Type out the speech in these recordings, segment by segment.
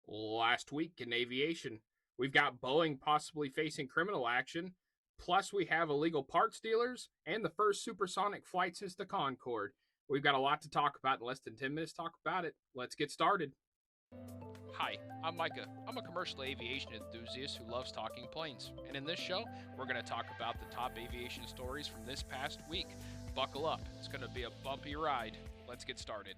Last week in aviation, we've got Boeing possibly facing criminal action, plus we have illegal parts dealers and the first supersonic flight since the Concord. We've got a lot to talk about in less than 10 minutes. Talk about it. Let's get started. Hi, I'm Micah. I'm a commercial aviation enthusiast who loves talking planes. And in this show, we're going to talk about the top aviation stories from this past week. Buckle up, it's going to be a bumpy ride. Let's get started.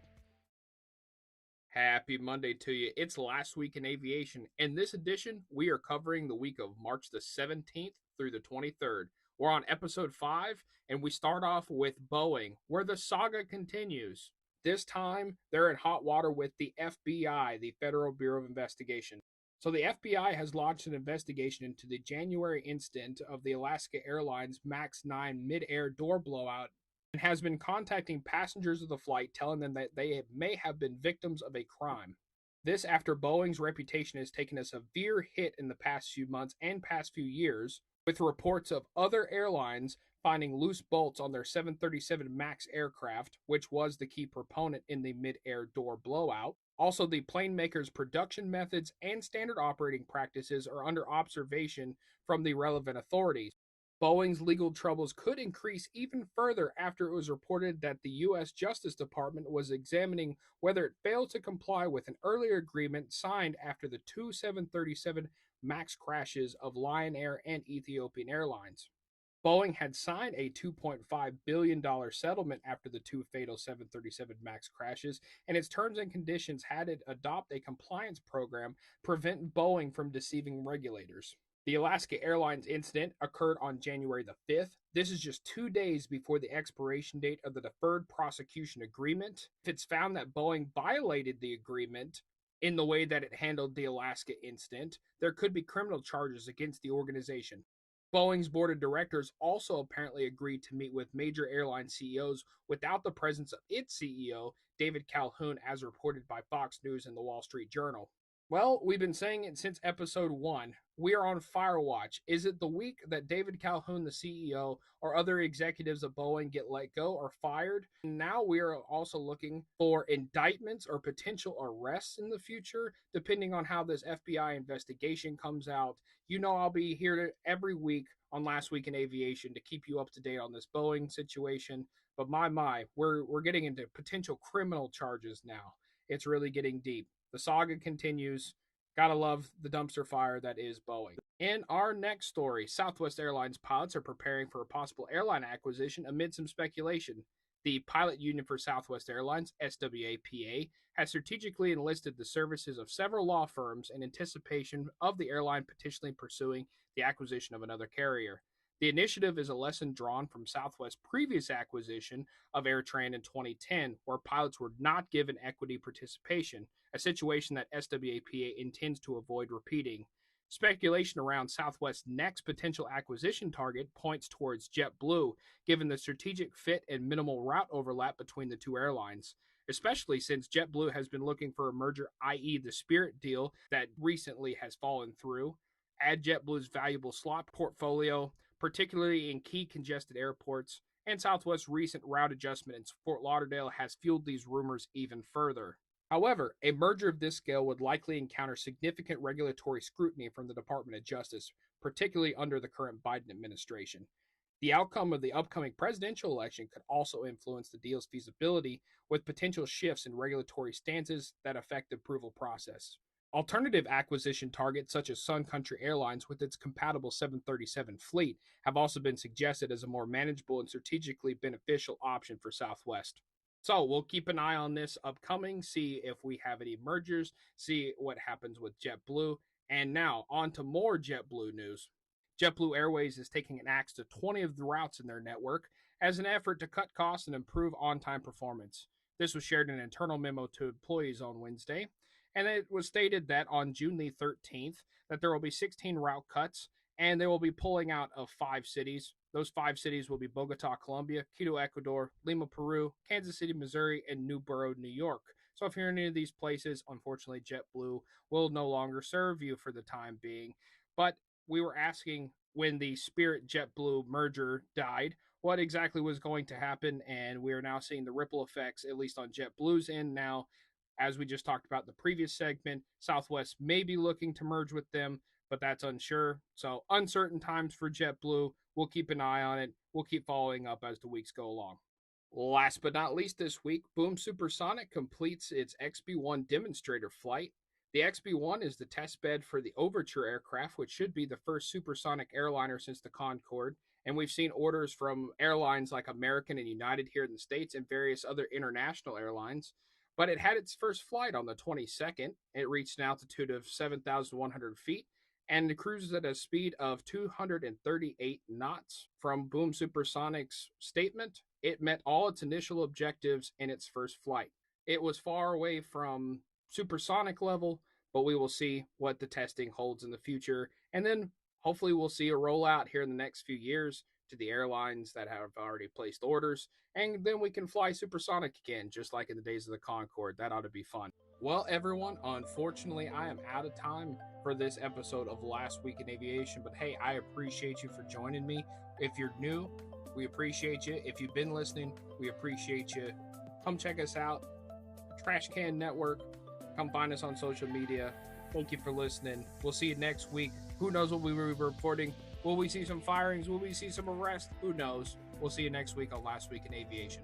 Happy Monday to you. It's last week in aviation. In this edition, we are covering the week of March the 17th through the 23rd. We're on episode 5, and we start off with Boeing, where the saga continues. This time, they're in hot water with the FBI, the Federal Bureau of Investigation. So the FBI has launched an investigation into the January incident of the Alaska Airlines MAX 9 mid-air door blowout and has been contacting passengers of the flight, telling them that they may have been victims of a crime. This after Boeing's reputation has taken a severe hit in the past few months and past few years, with reports of other airlines finding loose bolts on their 737 MAX aircraft, which was the key proponent in the mid-air door blowout. Also, the plane maker's production methods and standard operating practices are under observation from the relevant authorities. Boeing's legal troubles could increase even further after it was reported that the U.S. Justice Department was examining whether it failed to comply with an earlier agreement signed after the two 737 MAX crashes of Lion Air and Ethiopian Airlines. Boeing had signed a $2.5 billion settlement after the two fatal 737 MAX crashes, and its terms and conditions had it adopt a compliance program prevent Boeing from deceiving regulators. The Alaska Airlines incident occurred on January the 5th. This is just 2 days before the expiration date of the Deferred Prosecution Agreement. If it's found that Boeing violated the agreement in the way that it handled the Alaska incident, there could be criminal charges against the organization. Boeing's board of directors also apparently agreed to meet with major airline CEOs without the presence of its CEO, David Calhoun, as reported by Fox News and the Wall Street Journal. Well, we've been saying it since episode 1. We are on fire watch. Is it the week that David Calhoun, the CEO, or other executives of Boeing get let go or fired? Now we are also looking for indictments or potential arrests in the future, depending on how this FBI investigation comes out. You know I'll be here every week on Last Week in Aviation to keep you up to date on this Boeing situation. But we're getting into potential criminal charges now. It's really getting deep. The saga continues. Gotta love the dumpster fire that is Boeing. In our next story, Southwest Airlines pilots are preparing for a possible airline acquisition amid some speculation. The pilot union for Southwest Airlines, SWAPA, has strategically enlisted the services of several law firms in anticipation of the airline potentially pursuing the acquisition of another carrier. The initiative is a lesson drawn from Southwest's previous acquisition of AirTran in 2010, where pilots were not given equity participation, a situation that SWAPA intends to avoid repeating. Speculation around Southwest's next potential acquisition target points towards JetBlue, given the strategic fit and minimal route overlap between the two airlines, especially since JetBlue has been looking for a merger, i.e., the Spirit deal that recently has fallen through. Add JetBlue's valuable slot portfolio, particularly in key congested airports, and Southwest's recent route adjustment in Fort Lauderdale has fueled these rumors even further. However, a merger of this scale would likely encounter significant regulatory scrutiny from the Department of Justice, particularly under the current Biden administration. The outcome of the upcoming presidential election could also influence the deal's feasibility, with potential shifts in regulatory stances that affect the approval process. Alternative acquisition targets such as Sun Country Airlines with its compatible 737 fleet have also been suggested as a more manageable and strategically beneficial option for Southwest. So we'll keep an eye on this upcoming, see if we have any mergers, see what happens with JetBlue. And now on to more JetBlue news. JetBlue Airways is taking an axe to 20 of the routes in their network as an effort to cut costs and improve on-time performance. This was shared in an internal memo to employees on Wednesday. And it was stated that on June the 13th that there will be 16 route cuts, and they will be pulling out of 5 cities. Those 5 cities will be Bogota, Colombia, Quito, Ecuador, Lima, Peru, Kansas City, Missouri, and Newboro, New York. So if you're in any of these places, unfortunately, JetBlue will no longer serve you for the time being. But we were asking when the Spirit JetBlue merger died, what exactly was going to happen, and we are now seeing the ripple effects, at least on JetBlue's end now, As we just talked about in the previous segment, Southwest may be looking to merge with them, but that's unsure. So, uncertain times for JetBlue. We'll keep an eye on it. We'll keep following up as the weeks go along. Last but not least this week, Boom Supersonic completes its XB-1 demonstrator flight. The XB-1 is the test bed for the Overture aircraft, which should be the first supersonic airliner since the Concord. And we've seen orders from airlines like American and United here in the States and various other international airlines. But it had its first flight on the 22nd. It reached an altitude of 7,100 feet and it cruises at a speed of 238 knots. From Boom Supersonic's statement, it met all its initial objectives in its first flight. It was far away from supersonic level, but we will see what the testing holds in the future. And then hopefully we'll see a rollout here in the next few years to the airlines that have already placed orders. And then we can fly supersonic again, just like in the days of the Concord. That ought to be fun. Well, everyone, unfortunately, I am out of time for this episode of Last Week in Aviation. But hey, I appreciate you for joining me. If you're new, we appreciate you. If you've been listening, we appreciate you. Come check us out. Trash Can Network. Come find us on social media. Thank you for listening. We'll see you next week. Who knows what we will be reporting? Will we see some firings? Will we see some arrests? Who knows? We'll see you next week on Last Week in Aviation.